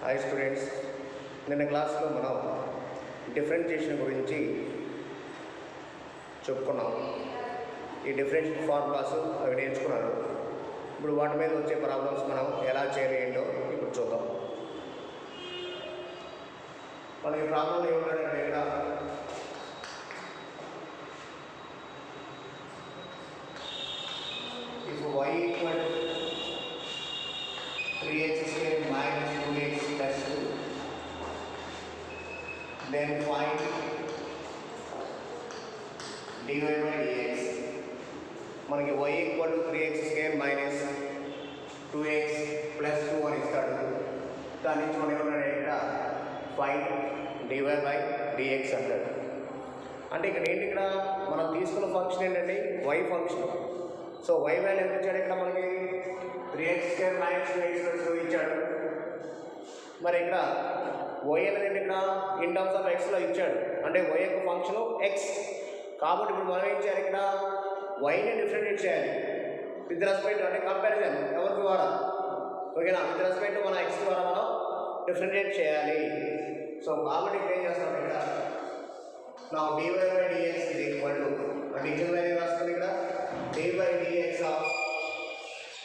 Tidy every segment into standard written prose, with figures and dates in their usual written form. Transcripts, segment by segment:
Hi students, నిన్న క్లాస్లో మనం డిఫరెన్షియేషన్ గురించి చెప్పుకున్నాం. ఈ డిఫరెన్షియల్ ఫార్ములాస్ అవి నేర్చుకున్నారు. ఇప్పుడు వాటి మీద వచ్చే ప్రాబ్లమ్స్ మనం ఎలా చేయాలి ఏంటో ఇప్పుడు చూద్దాం. మనకి ప్రాబ్లం ఏమిటంటే ఇక్కడ if y equal to 3x square minus 2x plus 2, then find dy by dx. మనకి y equal to 3x square minus 2x plus 2 అని ఇస్తాడు. దాని నుంచి మనం ఏమన్నా ఇక్కడ find dy by dx అంటాడు. అంటే ఇక్కడ ఏంటి, ఇక్కడ మనం తీసుకున్న ఫంక్షన్ ఏంటంటే y function. So y value ఎంత ఇచ్చాడు ఇక్కడ మనకి 3x square minus 2x plus 2 ఇచ్చాడు. మరి ఇక్కడ y అనేది ఇక్కడ ఇన్ టర్మ్స్ ఆఫ్ ఎక్స్లో ఇచ్చాడు, అంటే y యొక్క ఫంక్షన్ x. కాబట్టి ఇప్పుడు మనం ఏం చేయాలి, ఇక్కడ yని డిఫరెన్షియేట్ చేయాలి విత్ రెస్పెక్ట్, అంటే కంపారిజన్ ఎవరి ద్వారా, ఓకేనా, విత్ రెస్పెక్ట్ మన x ద్వారా మనం డిఫరెన్షియేట్ చేయాలి. సో కాబట్టి ఇప్పుడు ఏం చేస్తాం, ఇక్కడ నా dy by dx is equal to, అంటే ఇచ్చిన వాల్యూ రాస్తుంది ఇక్కడ dy by dx of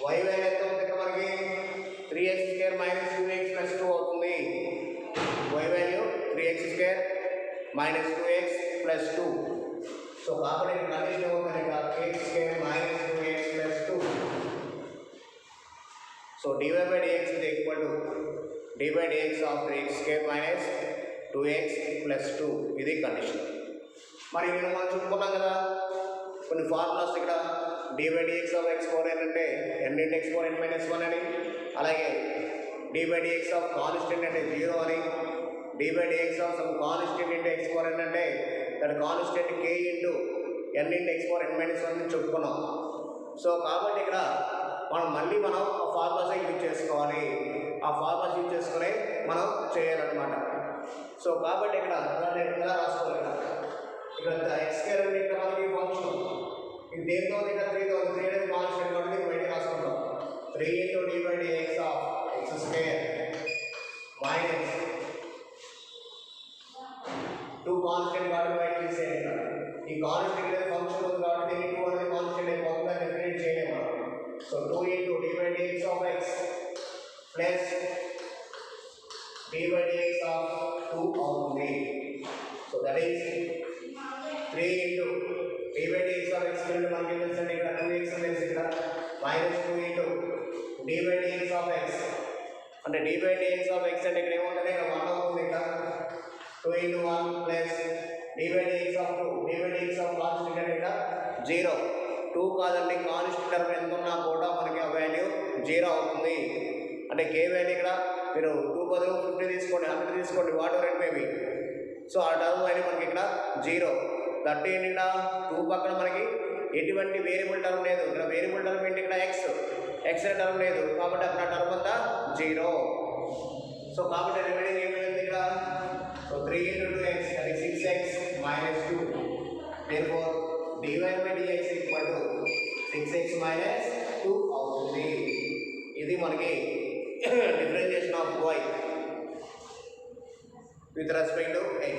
y value ఎంత ఉంది ఇక్కడ మనకి 3x square minus 2x plus 2 అవుతుంది. y value 3x square minus 2x plus 2. So కాబట్టి కండిషన్ ఏమవుతుంది ఇక్కడ x square minus 2x plus 2. So dy by dx is equal to dy by dx of 3x square minus 2x plus 2. ఇది condition. మరి నేను మనం చెప్పుకున్నాం కదా కొన్ని ఫార్ములాస్, ఇక్కడ dy by dx of x power n అంటే n into x power n minus 1 అని, అలాగే dy by dx of constant అంటే 0 అని, dy by dx of some constant into x power n అంటే that constant k into n into x power n minus 1 అని చెప్పుకున్నాం. So కాబట్టి ఇక్కడ మనం ఆ ఫార్ములాస్ యూజ్ చేసుకోవాలి. ఆ ఫార్ములాస్ యూజ్ చేసుకుని మనం చేయాలన్నమాట. సో కాబట్టి ఇక్కడ ఎలా రాసుకోవాలి, ఇక్కడ x స్క్వేర్ అంటే ఇక్కడ మనకి ఫంక్షన్ ఇది దేంతో ఇక్కడ 3 అనేది కాన్స్టెంట్ కాబట్టి బయట రాసుకుంటాం. 3 into dy by dx of x square minus 2 constant కాబట్టి బయట తీసేయండి. ఈ కాన్స్టెంట్ అనేది ఫంక్షన్ ఉంది కాబట్టి దీన్ని 2 అనేది కాన్స్టెంట్ అయిపోతుంది, అని డిఫరెంట్ చేయలేము. So 2 into dy by dx of x plus dy by dx of 2 అవుతుంది. So that is 3 into dy by dx of x అంటే మనకి ఏం తెలుసండి, ఇక్కడ 2x అనేది ఇక్కడ minus 2 into dy by dx of x అంటే dy by dx of x అంటే ఇక్కడ ఏముంటుంది, ఇక్కడ 1 అవుతుంది. ఇక్కడ 2 into 1 plus dy by dx of 2, dy by dx of constant అంటే ఇక్కడ 0. 2 కాదండి, కాన్స్టెంట్ టర్మ్ ఎంత ఉన్నా కూడా మనకి ఆ వాల్యూ 0 అవుతుంది. అంటే k వాల్యూ ఇక్కడ మీరు 2 బదులు 50 తీసుకోండి, 100 తీసుకోండి, what ever it may be. So ఆ టర్మ్ వాల్యూ మనకి ఇక్కడ 0. దట్ ఏంటి, ఇక్కడ 2 పక్కన మనకి ఎటువంటి వేరియబుల్ టర్మ్ లేదు. ఇక్కడ వేరియబుల్ టర్మ్ ఏంటి, ఇక్కడ x అనే టర్మ్ లేదు కాబట్టి అక్కడ టర్మ్ అంతా 0. సో కాబట్టి రిమైనింగ్ ఏమైంది ఇక్కడ, సో 3 ఇంటూ 2x అది 6x minus 2. therefore dy by dx equal to 6x minus 2 అవుతుంది. ఇది మనకి differentiation of y with respect to x.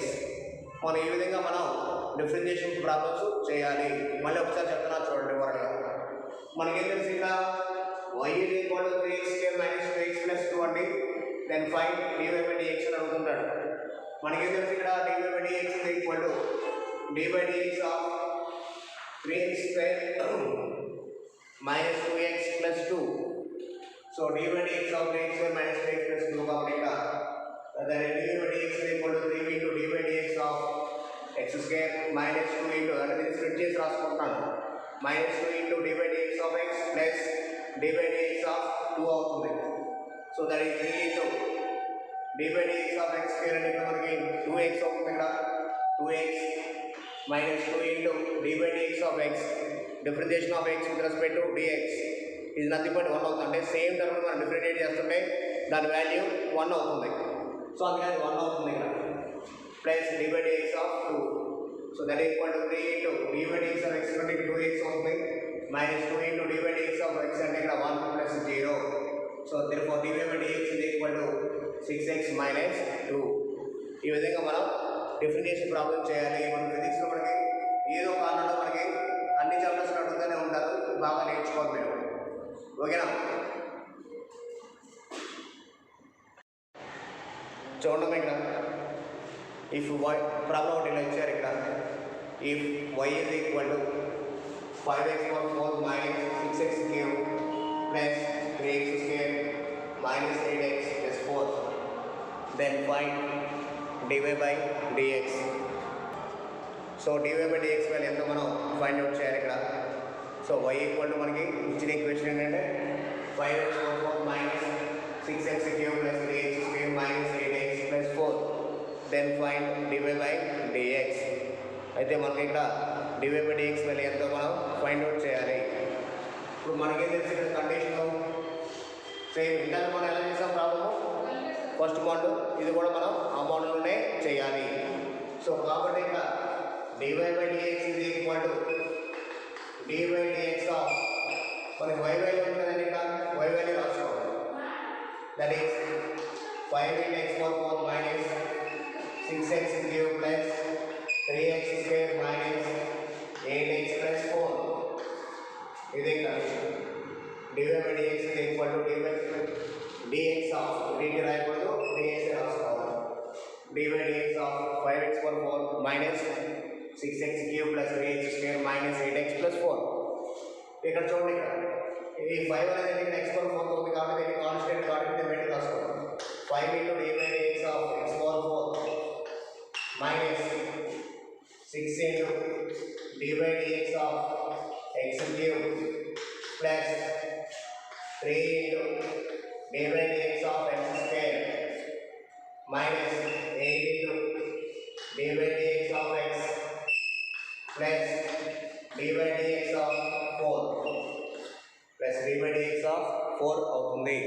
మనం ఈ విధంగా మనం డిఫరెన్షియేషన్ ప్రాబ్లమ్స్ చేయాలి. మళ్ళీ ఒకసారి చెప్తున్నా చూడండి. వరగా మనకేం తెలుసు, ఇక్కడ y is equal to 3x square minus 2x plus 2 అండి. Then find dy by dx అని అడుగుతుంటాడు. మనకేం తెలుసు, ఇక్కడ dy by dx is equal to dy by dx of 3x square minus 2x plus 2. So dy by dx of 3x square minus 2x plus 2 కాబట్టి ఇక్కడ dy by dx is equal to 3 into dy by dx of x square minus 2 into, అంటే దీన్ని split చేసి రాసుకుంటున్నాను, minus 2 into dy by dx of x plus dy by dx of 2 అవుతుంది. So that is 3 into dy by dx of x square అంటే ఇక్కడ మనకి 2x అవుతుంది. ఇక్కడ 2x minus 2 into dy by dx of x, differentiation of x with respect to dx is nothing but 1 అవుతుంది. అంటే same term మనం differentiate చేస్తుంటే దాని వాల్యూ 1 అవుతుంది. సో అందుకని 1 అవుతుంది ఇక్కడ, plus dy by dx of 2. So that equal to 3 into dy by dx of x అంటే 2x అవుతుంది, minus 2 into d by dx of x అంటే ఇక్కడ 1 plus 0. So therefore dy by dx is equal to 6x minus 2. ఈ విధంగా మనం differentiation problem చేయాలి. మన ఫిజిక్స్లో మనకి ఏదో కారణంలో మనకి అన్ని చాప్టర్స్ అడుగుతూనే ఉంటారు, బాగా నేర్చుకోవాలి మీరు. ఓకేనా? చూడండి ఇక్కడ ఇఫ్ y ప్రాబ్లం ఒకటి ఇలా ఇచ్చారు. ఇక్కడ if y is equal to 5x power 4 minus 6x cube plus 3x square minus 8x plus 4, then find dy by dx. So dy by dx value ఎంతో మనం ఫైండ్ అవుట్ చేయాలి ఇక్కడ. So y equal to మనకి ఇచ్చిన equation ఏంటంటే 5x power 4 minus 6x cube plus 3x square minus 8x plus 4, then find dy by dx. అయితే మనకి ఇక్కడ dy by dx వాల్యూ ఎంతో మనం ఫైండ్ అవుట్ చేయాలి. ఇప్పుడు మనకేం తెలిసి ఇక్కడ కండిషన్ సేమ్ ఇందాక మనం ఎలా చేసాం ప్రాబ్లము, ఫస్ట్ మోడల్, ఇది కూడా మనం ఆ మోడల్లోనే చేయాలి. సో కాబట్టి ఇక్కడ dy by dx is equal to dy by dx of మనకి y వాల్యూ ఉంటుందండి. ఇక్కడ y వాల్యూ రాసుకోవాలి. That is 5 into x power 4 minus 6x cube plus 3x square minus 8x plus 4. ఇది condition. dy by dx is equal to dx of దీన్ని రాయకూడదు, dx రాసుకోవాలి. dy by dx of 5x power 4 minus 6x cube plus 3x square minus 8x plus 4. ఇక్కడ చూడండి, ఇక్కడ ఈ 5 అనేది ఇక్కడ x power 4 ఉంది కాబట్టి ఇది కాన్స్టెంట్ కాబట్టి దీన్ని బయట రాసుకోవాలి. 5 into dy by dx of x power 4 minus 6 into dy by dx of x cube plus 3 into dy by dx of x square minus 8 into dy by dx of x plus dy by dx of 4 plus dy by dx of 4 అవుతుంది.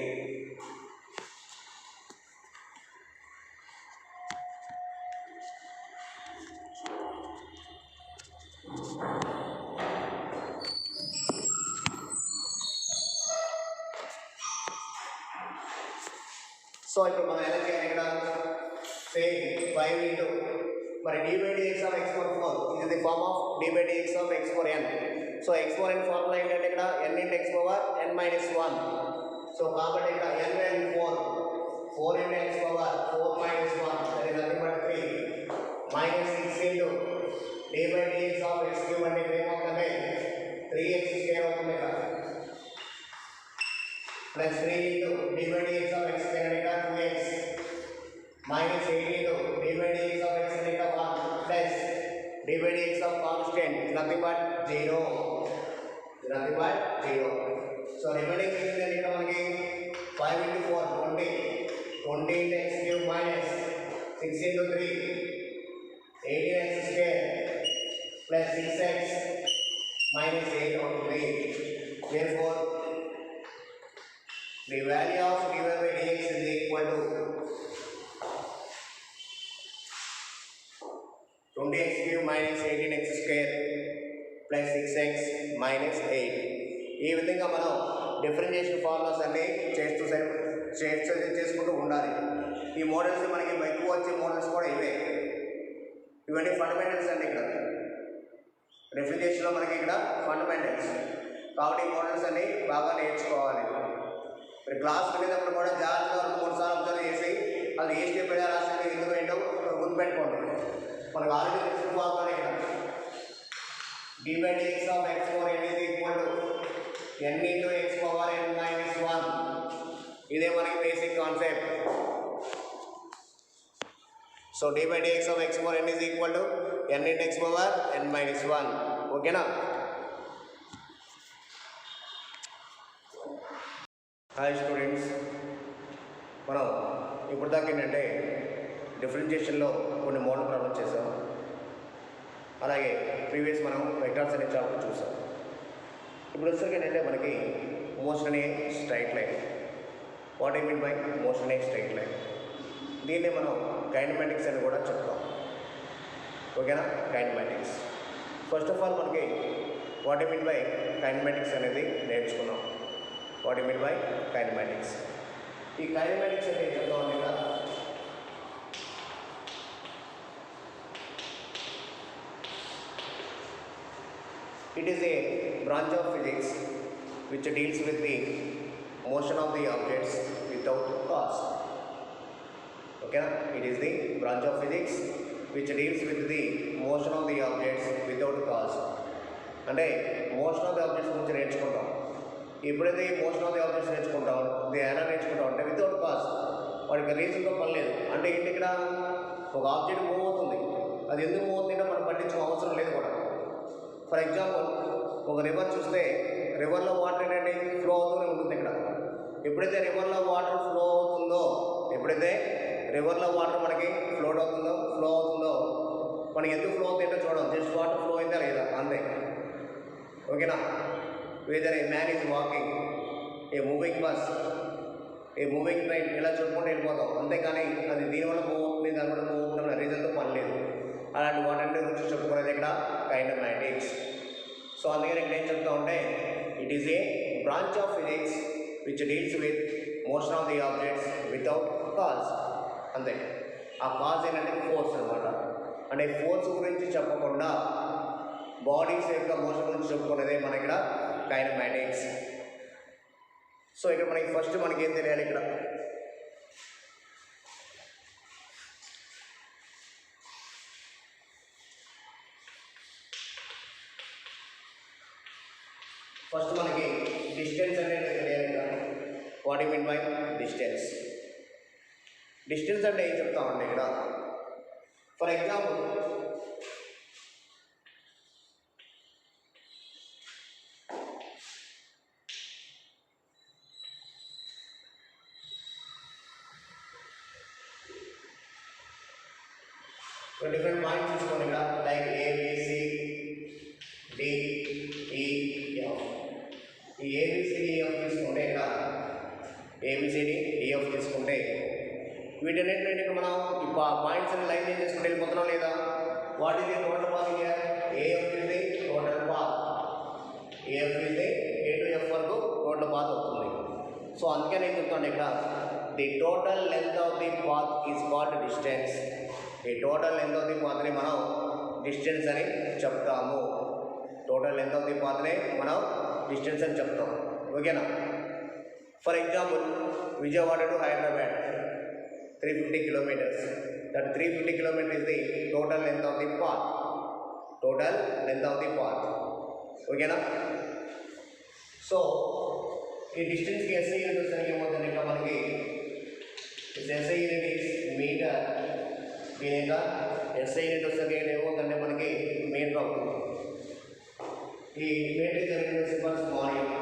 So ఇప్పుడు మనం ఎలా చేయాలి, ఇక్కడ same 5 into మరి dy by dx of x power 4 ఇది the form of dy by dx of x power n. So x power n formula ఏంటంటే ఇక్కడ n into x power n minus 1. So కాబట్టి ఇక్కడ n and 4 into x power 4 minus 1 that is nothing but 3 minus 6 into dy by dx of x cube అంటే ఏమవుతుంది 3x square అవుతుంది ఇక్కడ plus 3 into dy by dx of x square అంటే 2x minus 8 into dy by dx of x అంటే 1 plus dy by dx of constant is nothing but 0. So remaining is ఇక్కడ మనకి 5 into 4 20 into x cube minus 6 into 3 18x square plus 6x minus 8 అవుతుంది. Therefore the value of dy by dx is equal to 20x cube minus 18x square plus 6x minus 8. ఈ విధంగా మనం differentiation formulas అన్ని చేసుకుంటూ ఉండాలి. ఈ models మనకి ఎక్కువ వచ్చే మోడల్స్ కూడా ఇవన్నీ ఫండమెంటల్స్ అండి. ఇక్కడ డిఫరెన్షియేషన్లో మనకి ఇక్కడ ఫండమెంటల్స్ కాబట్టి ఈ మోడల్స్ అన్ని బాగా నేర్చుకోవాలి. మరి క్లాస్ వెళ్ళేటప్పుడు కూడా జాగ్రత్తగా 2-3 సార్లు అబ్జర్వ్ చేసి అది ఏ స్టెప్ ఎలా రాసింది ఎందుకు ఏంటో గుర్తుపెట్టుకోండి. మనకు ఆల్రెడీ తెలిసిన ఫార్ములా ఇక్కడ dy by dx of x power n is equal to n into x power n minus 1. ఇదే మనకి basic concept. So dy by dx of x power n is equal to n into x power n minus 1. ఓకేనా? Hi students, మనం ఇప్పుడు దాకా ఏంటంటే డిఫరెన్షియేషన్లో కొన్ని model problem చేసాం. అలాగే ప్రీవియస్ మనం వెక్టార్స్ అనే చాప్టర్ చూసాం. ఇప్పుడు వచ్చేసరికి ఏంటంటే మనకి మోషన్ అనే straight line. What I mean by motion అనే స్ట్రైట్ లైన్, దీన్ని మనం కైనమాటిక్స్ అని కూడా చెప్తాం. ఓకేనా? కైనమాటిక్స్ ఫస్ట్ ఆఫ్ ఆల్ మనకి what I mean by kinematics అనేది నేర్చుకున్నాం. What you mean by kinematics. ఈ కైనమాటిక్స్ అంటే ఏం చెప్తామండి ఇక్కడ? It is a branch of physics which deals with the motion of the objects without cause. Okay, it is the branch of physics which deals with the motion of the objects without cause. అంటే motion of the objects గురించి నేర్చుకుంటాం. ఎప్పుడైతే ఈ motion of the objects నేర్చుకుంటాం, ఇది ఎలా నేర్చుకుంటాం అంటే వితౌట్ కాజ్, వాడికి రీజన్తో పని లేదు. అంటే ఏంటి, ఇక్కడ ఒక ఆబ్జెక్ట్ మూవ్ అవుతుంది, అది ఎందుకు మూవ్ అవుతుందంటే మనం పట్టించుకో అవసరం లేదు కూడా. ఫర్ ఎగ్జాంపుల్, ఒక రివర్ చూస్తే రివర్లో వాటర్ ఏంటంటే ఫ్లో అవుతూనే ఉంటుంది. ఇక్కడ ఎప్పుడైతే రివర్లో వాటర్ ఫ్లో అవుతుందో, ఎప్పుడైతే రివర్లో వాటర్ మనకి ఫ్లో అవుతుందో మనకి ఎందుకు ఫ్లో అవుతుందో చూడం, జస్ట్ వాటర్ ఫ్లో అయిందా లేదా అంతే. ఓకేనా? Whether a man is walking, a moving bus, a moving train, ఇలా చూసుకుంటూ వెళ్ళిపోతాం. అంతేకాని అది దీనివల్ల మూవ్ అవుతుంది, దానివల్ల మూవ్ అవుతుంది రీజన్తో పని లేదు. అలాంటి వాటంటే గురించి చెప్పుకునేది ఇక్కడ కైనమాటిక్స్. సో అందుకని ఇక్కడ ఏం చెప్తా ఉంటే, it is a branch of physics which deals with motion of the objects without cause. అంతే. ఆ కాజ్ ఏంటంటే ఫోర్స్ అనమాట. అంటే ఫోర్స్ గురించి చెప్పకుండా బాడీస్ యొక్క మోషన్ గురించి చెప్పుకునేదే మన ఇక్కడ కైనమాటిక్స్. సో ఇక్కడ మనకి ఫస్ట్ మనకి ఏం తెలియాలి, ఇక్కడ ఫస్ట్ మనకి డిస్టెన్స్ అనేది తెలియాలి. What you mean by distance? Distance అంటే ఏం చెప్తామండి ఇక్కడ? ఫర్ ఎగ్జాంపుల్, డిఫరెంట్ పాయింట్స్ తీసుకోండి ఇక్కడ, లైక్ ఏబిసి డిఈఎఫ్. ఈ ఏబిసిడిఎఫ్ తీసుకుంటే ఇక్కడ ఏబిసిడిఈఎఫ్ తీసుకుంటే వీటన్నిటిని ఇక్కడ మనం ఈ పాయింట్స్ అన్ని లైన్ చేసుకుంటే వెళ్ళిపోతున్నాం లేదా? What is the total path here? AF is the total path. AF is the A to F వరకు టోటల్ పాత్ అవుతుంది. సో అందుకే నేను చెప్తాను ఇక్కడ, the total length of the path is called distance. ఈ టోటల్ లెంత్ ఆఫ్ ది పాత్ని మనం distance అని చెప్తాము. టోటల్ లెంత్ ఆఫ్ ది పాత్ని మనం డిస్టెన్స్ అని చెప్తాం. ఓకేనా? For example, Vijayawada to Hyderabad 350 kilometers. That 350 kilometers is the total length of the path. Total length of the path. ఓకేనా? So ఈ డిస్టెన్స్కి ఎస్ఐ యూనిట్ వచ్చేసరికి ఏమవుతుంది, ఇంకా మనకి ఎస్ఐ యూనిట్ ఈస్ మీటర్. దీని యొక్క ఎస్ఐ యూనిట్ వచ్చేసరికి ఏమవుతుందంటే మనకి మీటర్ అవుతుంది. ఈ మీటర్ జరిగిన సింబల్స్ మార్నింగ్.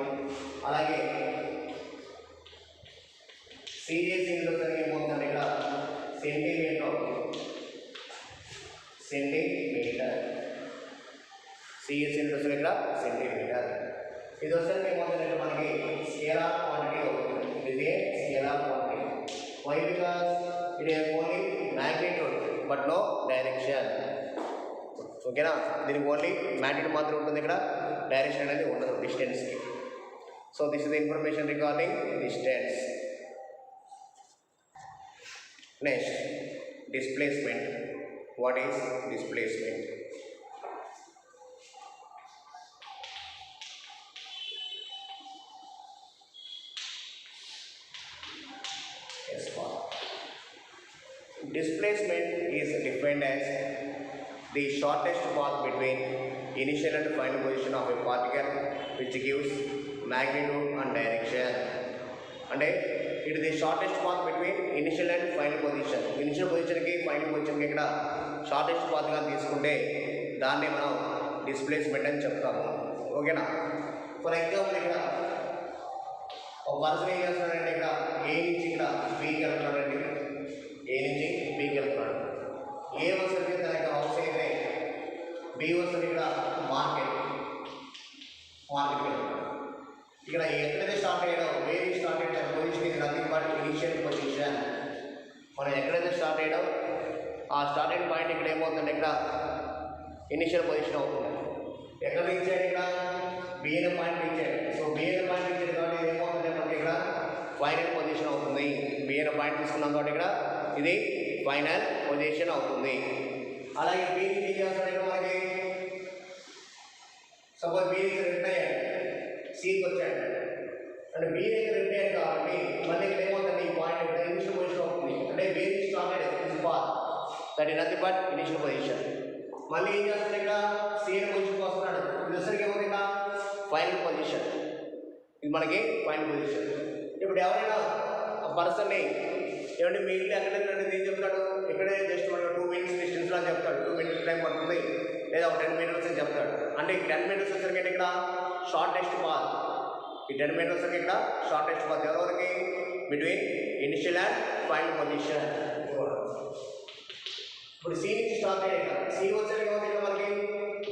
అలాగే సీరియస్ యూనిట్ వచ్చేసరికి ఏమవుతుందంటే ఇక్కడ సెంటీమీటర్ అవుతుంది. సెంటీమీటర్. సిఎస్ యూనిట్ వచ్చేసరికి ఇక్కడ సెంటీమీటర్. ఇది వచ్చేసరికి ఏమవుతుందంటే మనకి స్కేలార్ క్వాంటిటీ అవుతుంది. ఇది scalar quantity. Why? Because it has only magnitude but no direction. ఓకేనా? దీనికి ఓన్లీ మ్యాగ్నిట్యూడ్ మాత్రం ఉంటుంది, ఇక్కడ డైరెక్షన్ అనేది ఉండదు డిస్టెన్స్కి. So this is the information regarding distance. Next, displacement. What is displacement? Yes, displacement is defined as the shortest path between initial and final position of a particle which gives magnitude and direction. అంటే it the shortest path between initial and final position. Initial పొజిషన్కి final పొజిషన్కి ఇక్కడ shortest పాత్గా తీసుకుంటే దాన్ని మనం displacement అని చెప్తాము. ఓకేనా? ఫర్ ఎగ్జాంపుల్, ఇక్కడ ఒక పర్సన్ ఏం చేస్తున్నాడంటే ఇక్కడ ఏ నుంచి ఇక్కడ బీకి వెళ్తున్నాడండి. ఏ నుంచి బీకి వెళ్తున్నాడు. ఏ వస్తుంది తన యొక్క హౌస్ అయితే, బి వస్తుంది ఇక్కడ మార్కెట్కి వెళ్తున్నాడు. ఇక్కడ ఎక్కడైతే స్టార్ట్ అయ్యాడో, వేరే స్టార్ట్ అయ్యే పొజిషన్ ఇది నథింగ్ బట్ ఇనిషియల్ పొజిషన్. మనం ఎక్కడైతే స్టార్ట్ అయ్యాడో ఆ స్టార్ట్ అయిన పాయింట్ ఇక్కడ ఏమవుతుందంటే ఇక్కడ ఇనిషియల్ పొజిషన్ అవుతుంది. ఎక్కడ రీచ్ అయ్యాడు? ఇక్కడ బిఎన్ పాయింట్ రీచ్ అయ్యాడు. సో బిఎన్ పాయింట్ రీచ్ అయ్యాడు కాబట్టి ఏమవుతుందంటే ఫైనల్ పొజిషన్ అవుతుంది. బి అనే పాయింట్ తీసుకున్నాం కాబట్టి ఇక్కడ ఇది ఫైనల్ పొజిషన్ అవుతుంది. అలాగే బి ఏం చేస్తాడు ఇక్కడ మనకి సపోజ్ బి రిటర్న్ అయ్యాడు, సికి వచ్చాడు అంటే బి దగ్గర రిటర్న్ అయ్యాడు కాబట్టి మళ్ళీ ఇక్కడ ఏమవుతుంది ఈ పాయింట్ ఇక్కడ ఇనిషియల్ పొజిషన్ అవుతుంది. అంటే be started this path that is nothing but initial position. మళ్ళీ ఏం చేస్తాడు ఇక్కడ సి అనే పొజిషన్కి వస్తున్నాడు, ఇది వచ్చరికి ఏమవుతుంది ఇక్కడ ఫైనల్ పొజిషన్. ఇది మనకి ఫైనల్ పొజిషన్. ఇప్పుడు ఎవరైనా ఆ పర్సన్ని ఏమంటే మీ ఇల్లు ఎక్కడ ఏం చెప్తాడు, ఇక్కడే జస్ట్ మనకు 2 minutes డిస్టెన్స్లో అని చెప్తాడు, 2 minutes టైం పడుతుంది లేదా 10 minutes అని చెప్తాడు. అంటే 10 minutes వచ్చరికి ఇక్కడ షార్టెస్ట్ పాత్, ఈ 10 minutes వచ్చరికి ఇక్కడ షార్టెస్ట్ పాత్ ఎవరికి between initial and final position. ఇప్పుడు సి నుంచి స్టార్ట్ అయ్యాక సి వచ్చరికి ఏమవుతుంది ఇక్కడ మనకి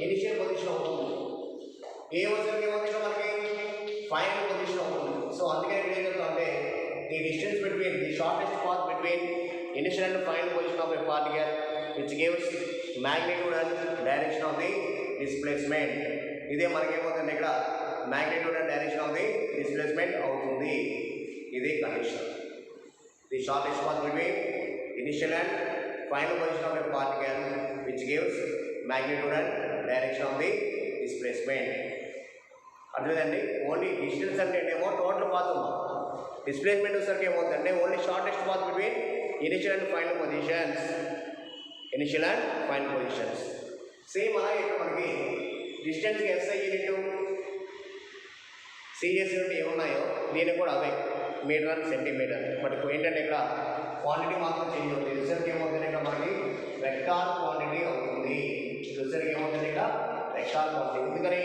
ఇనిషియల్ పొజిషన్ అవుతుంది, ఏ వచ్చరికి ఏమవుతుంది ఇక్కడ మనకి ఫైనల్ పొజిషన్ అవుతుంది. సో అందుకని ఇక్కడ ఏం చెప్తాం అంటే the distance between the shortest path between initial and final position of a particle which gives magnitude and direction of the displacement. ఇదే మనకి ఏమవుతుంది ఇక్కడ magnitude and direction of the displacement అవుతుంది. ఇది condition. The shortest path between initial and final position of a particle which gives magnitude and direction of the displacement. అర్థమైందండి. Only distance అంటే ఏమో total path ఉంది, డిస్ప్లేస్మెంట్ వచ్చేసరికి ఏమవుతుందంటే only shortest path between initial and final positions, initial and final positions. Same అలాగే ఇక్కడ మనకి డిస్టెన్స్కి SI unit CS unit ఏమున్నాయో దీనికి కూడా అవే మీటర్ అండ్ సెంటీమీటర్. బట్ ఏంటంటే ఇక్కడ క్వాంటిటీ మాత్రం చేంజ్ అవుతుంది. రిజల్ట్ ఏమవుతుంది ఇక్కడ మనకి వెక్టార్ క్వాంటిటీ అవుతుంది. రిజల్ట్ ఏమవుతుంది ఇక్కడ వెక్టార్ క్వాంటిటీ. ఎందుకని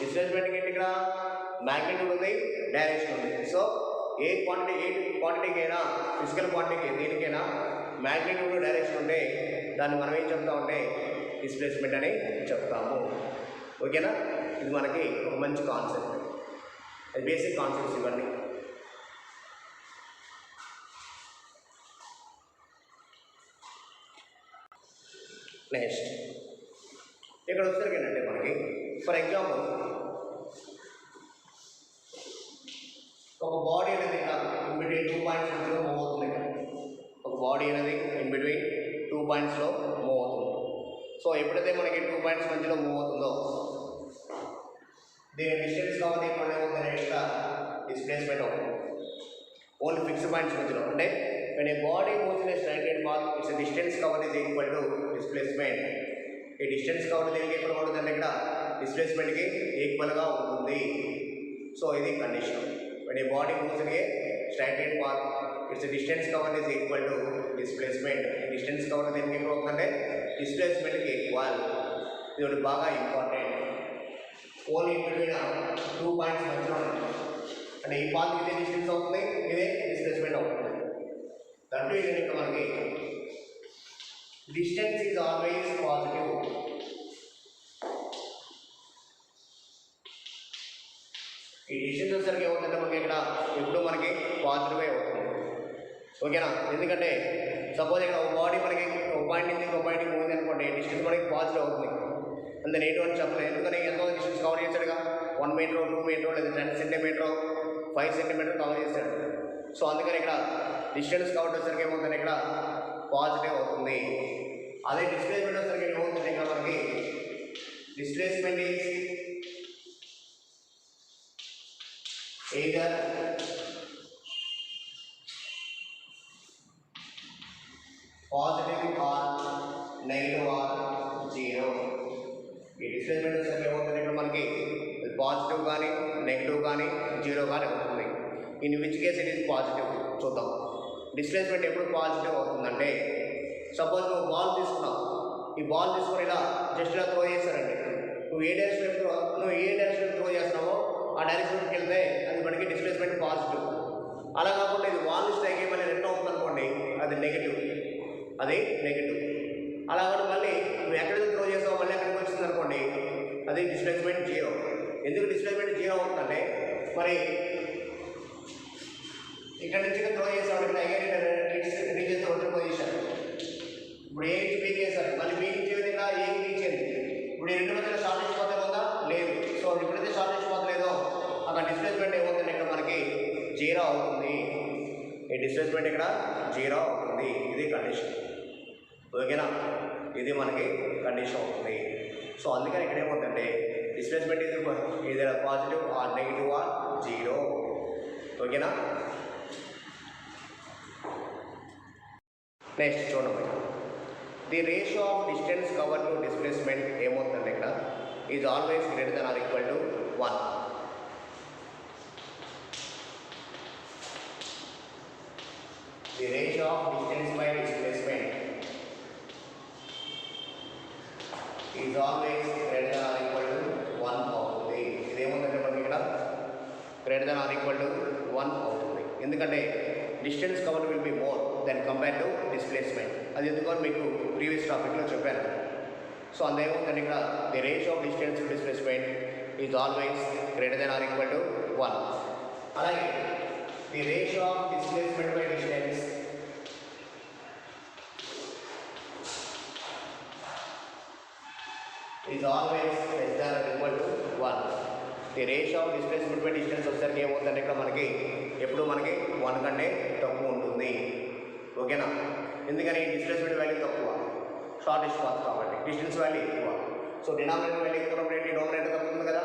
డిస్ప్లేస్మెంట్కి ఏంటి ఇక్కడ మ్యాగ్నిట్యూడ్ ఉంది, డైరెక్షన్ ఉంది. సో ఏ క్వాంటిటీకైనా ఫిజికల్ క్వాంటిటీకి దేనికైనా మ్యాగ్నిట్యూడ్ డైరెక్షన్ ఉంటే దాన్ని మనం ఏం చెప్తామంటే డిస్ప్లేస్మెంట్ అని చెప్తాము. ఓకేనా. ఇది మనకి ఒక మంచి కాన్సెప్ట్, బేసిక్ కాన్సెప్ట్స్ ఇవన్నీ. నెక్స్ట్ ఇక్కడ వచ్చేసరికి ఏంటంటే మనకి ఫర్ ఎగ్జాంపుల్ ఒక బాడీ అనేది ఇన్ బిట్వీన్ 2 పాయింట్స్ మధ్యలో మూవ్ అవుతుంది. ఒక బాడీ అనేది ఇన్ బిట్వీన్ 2 పాయింట్స్లో మూవ్ అవుతుంది. సో ఎప్పుడైతే మనకి 2 పాయింట్స్ మధ్యలో మూవ్ అవుతుందో దీని డిస్టెన్స్ కాబట్టి ఇప్పుడు ఏమవుతుంది ఇక్కడ డిస్ప్లేస్మెంట్ అవుతుంది. ఓన్లీ ఫిక్స్డ్ పాయింట్స్ మధ్యలో అంటే when a body moves in a straight line path its distance covered is equal to displacement. ఈ డిస్టెన్స్ కవర్ దేనికి ఈక్వల్ అవుతుందంటే ఇక్కడ డిస్ప్లేస్మెంట్కి ఈక్వల్గా ఉంటుంది. సో ఇది condition. when a body moves in a straight line path its distance covered is equal to displacement. ఈ distance cover దేనికి equal అవుతుందంటే డిస్ప్లేస్మెంట్కి ఈక్వల్. ఇది ఒకటి బాగా ఇంపార్టెంట్. ఓన్లీ బిట్వీన్ 2 పాయింట్స్ మధ్యలో అంటే ఈ పాత్ ఇదే డిస్టెన్స్ అవుతుంది, ఇదే డిస్ప్లేస్మెంట్ అవుతుంది. దాంట్లో ఇది ఇంకా మనకి డిస్టెన్స్ ఈజ్ ఆల్వేస్ పాజిటివ్. ఈ డిస్టెన్స్ వచ్చేసరికి ఏమవుతుందంటే మనకి ఇక్కడ ఎప్పుడు మనకి పాజిటివే అవుతుంది. ఓకేనా. ఎందుకంటే సపోజ్ ఇక్కడ ఒక బాడీ మనకి ఒక పాయింట్ నుంచి ఇంకో పాయింట్కి పోయింది అనుకోండి, డిస్టెన్స్ మనకి పాజిటివ్ అవుతుంది. అంతే నెగిటివ్ అని చెప్పలేదు. ఎందుకని ఎంతో డిస్టెన్స్ కవర్ చేశాడుగా 1 మీటర్ 2 మీటర్ లేదా 10 సెంటీమీటర్ 5 సెంటీమీటర్ కవర్ చేశాడు. సో అందుకని ఇక్కడ డిస్టెన్స్ కవర్ వచ్చేసరికి ఏమవుతుంది ఇక్కడ పాజిటివ్ అవుతుంది. అదే డిస్ప్లేస్మెంట్ వచ్చేసరికి ఏమవుతుంది ఇక్కడ మనకి displacement is either positive or negative or zero. ఈ డిస్ప్లేస్మెంట్ వచ్చేసరికి ఏమవుతుంది ఇక్కడ మనకి పాజిటివ్ కానీ నెగిటివ్ కానీ జీరో కానీ అవుతుంది. In which case it is positive. చూద్దాం డిస్ప్లేస్మెంట్ ఎప్పుడు పాజిటివ్ అవుతుందంటే సపోజ్ నువ్వు బాల్ తీసుకున్నావు, ఈ బాల్ తీసుకొని ఇలా జస్ట్ ఇలా త్రో చేస్తారండి. నువ్వు ఏ డైరెక్షన్ త్రో చేస్తున్నావో ఆ డైరెక్షన్కి వెళ్తే అది మనకి డిస్ప్లేస్మెంట్ పాజిటివ్. అలా కాకుండా ఇది వాల్ స్ట్రైక్ అయ్యి మళ్ళీ రిటర్న్ అవుతుంది అనుకోండి, అది నెగిటివ్. అలా కాకుండా మళ్ళీ నువ్వు ఎక్కడికి త్రో చేస్తావో మళ్ళీ ఎక్కడికి వచ్చింది అనుకోండి, అది డిస్ప్లేస్మెంట్ జీరో. ఎందుకు డిస్ప్లేస్మెంట్ జీరో అవుతుందంటే మరి ఇక్కడ నుంచి త్రో చేసాడు, రీచ్ ఒరిజినల్ పొజిషన్. ఇప్పుడు ఏ నుంచి బీ చేశారు, మళ్ళీ బీ నుంచి విధంగా ఏ రీచ్ అయింది. ఇప్పుడు ఈ రెండు మధ్యలో షార్టేజ్ పాత్ ఉందా లేదు. సో ఎప్పుడైతే షార్టేజ్ పాత్ లేదో అక్కడ డిస్ప్లేస్మెంట్ ఏమవుతుంది ఇక్కడ మనకి జీరో అవుతుంది. డిస్ప్లేస్మెంట్ ఇక్కడ 0 అవుతుంది. ఇది కండిషన్. ఓకేనా, ఇది మనకి కండిషన్ అవుతుంది. సో అందుకని ఇక్కడ ఏమవుతుందంటే డిస్ప్లేస్మెంట్ ఇది పాజిటివ్ ఆర్ నెగిటివ్ ఆర్ 0. ఓకేనా. నెక్స్ట్ చూడండి, the ratio of distance cover to displacement ఏమవుతుందంటే ఇక్కడ is always greater than or equal to 1. The ratio of distance by displacement is always greater than or equal to 1 అవుతుంది. ఇదేమవుతుందంటే మనకి ఇక్కడ greater than or equal to 1 అవుతుంది. ఎందుకంటే distance cover will be more than compare to displacement. అది ఎందుకని మీకు previous టాపిక్లో చెప్పాను. సో అందుకేమవుతుందంటే ఇక్కడ the ratio of distance to displacement is always greater than or equal to 1. అలాగే the ratio of displacement by distance is always less than or equal to 1. The ratio of displacement by distance వచ్చేసరికి ఏమవుతుందంటే ఇక్కడ మనకి ఎప్పుడు మనకి 1 కంటే తక్కువ ఉంటుంది. ఓకేనా, ఎందుకని డిస్ప్లేస్మెంట్ వాల్యూ తక్కువ, షార్టెస్ట్ పాత్ కాబట్టి డిస్టెన్స్ వాల్యూ ఎక్కువ. సో డినామినేటర్ వాల్యూ ఎక్కువ ఉన్నప్పుడు డోమినేటర్ తగ్గుతుంది కదా.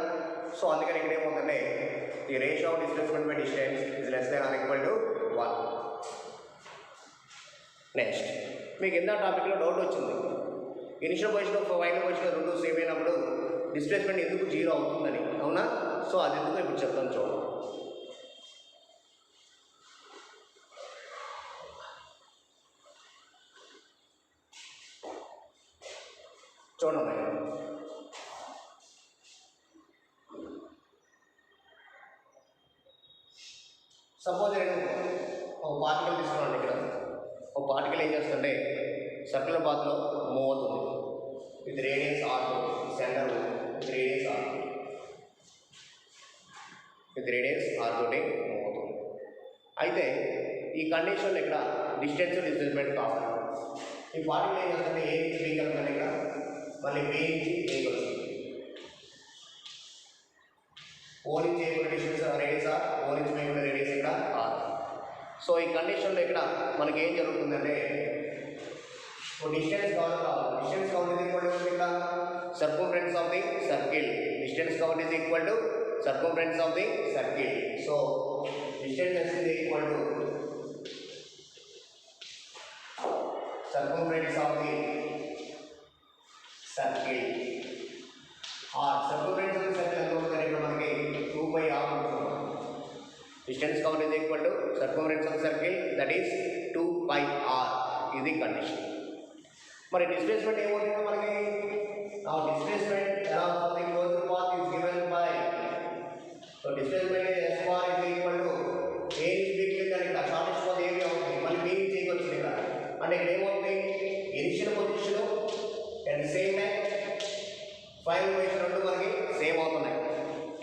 సో అందుకని ఇక్కడ ఏమవుతుందంటే the ratio of displacement by distance is less than or equal to 1. Next మీకు ఎంత టాపిక్లో డౌట్ వచ్చింది, ఇనిషియల్ పొజిషన్ ఫైనల్ పొజిషన్ రెండు సేమ్ అయినప్పుడు డిస్ప్లేస్మెంట్ ఎందుకు 0 అవుతుందని, అవునా. సో అది ఎందుకు ఇప్పుడు చెప్తాను చూడండి. చూడండి, సపోజ్ నేను ఒక పార్టికల్ తీసుకున్నాను. ఇక్కడ ఒక పార్టికల్ ఏం చేస్తుంటే సర్కులర్ పాత్లో మూవ్ అవుతుంది with radius R2, centre with radius R2, with radius R తోటి మూవ్ అవుతుంది. అయితే ఈ కండిషన్లో ఇక్కడ డిస్టెన్స్ డిస్ప్లేస్మెంట్ కావాలి. ఈ పార్టికల్ ఏం చేస్తుంటే ఏ నుంచి బీ కలుగుతుంది, ఇక్కడ మళ్ళీ బీ నుంచి ఏ కలుగుతుంది. ఓ నుంచి ఏ డిస్టెన్స్ రేడియస్ R, ఓ నుంచి బీ రేడియస్ ఇక్కడ R. సో ఈ కండిషన్లో ఇక్కడ మనకి ఏం జరుగుతుందంటే డిస్టెన్స్ కవర్ కావాలి. Distance cover is equal to ఇక్కడ circumference of the circle. Distance covered is equal to circumference of the circle. So distance is equal to circumference of the circle. Or circumference of the circle ఎంత ఉంటుంది ఇక్కడ మనకి 2πr ఉంటుంది. Distance covered is equal to circumference of the circle, that is 2πr. ఇది condition. మరి displacement ఏమవుతుందో మనకి now displacement along the closed path is given by, so displacement is s bar is equal to a is big and the shortest path area అవుతుంది. మళ్ళీ b నుంచి a వచ్చింది ఇక్కడ అంటే ఇక్కడ ఏమవుతుంది initial position and same time final position రెండు మనకి సేమ్ అవుతున్నాయి.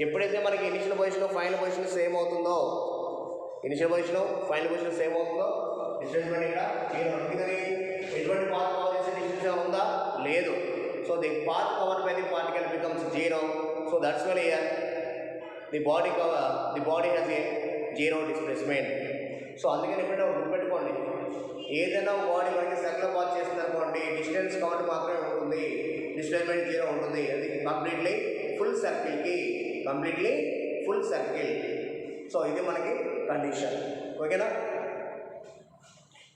ఎప్పుడైతే మనకి initial position final position same అవుతుందో, initial position final position same అవుతుందో డిస్ప్లేస్మెంట్ ఇక్కడ 0. ఎందుకని ఎటువంటి పాత్ కవర్ చేసే డిస్టెన్స్ ఉందా, లేదు. So the path covered by the particle becomes 0. So that's why here the body has a 0 displacement. So అందుకని ఎప్పుడైనా గుర్తుపెట్టుకోండి, ఏదైనా బాడీ మనకి సర్కిల్ పాత్ చేస్తుంది అనుకోండి డిస్టెన్స్ కౌంట్ మాత్రమే ఉంటుంది, డిస్ప్లేస్మెంట్ 0 ఉంటుంది. అది కంప్లీట్లీ ఫుల్ సర్కిల్. సో ఇది మనకి కండిషన్. ఓకేనా,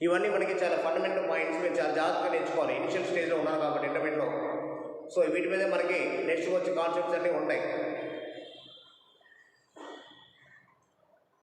ఇవన్నీ మనకి చాలా ఫండమెంటల్ పాయింట్స్ మీరు చాలా జాగ్రత్తగా నేర్చుకోవాలి. ఇనిషియల్ స్టేజ్లో ఉన్నారు కాబట్టి ఇంటర్మీడియట్లో. సో వీటి మీద మనకి నెక్స్ట్ వచ్చే కాన్సెప్ట్స్ అన్నీ ఉంటాయి.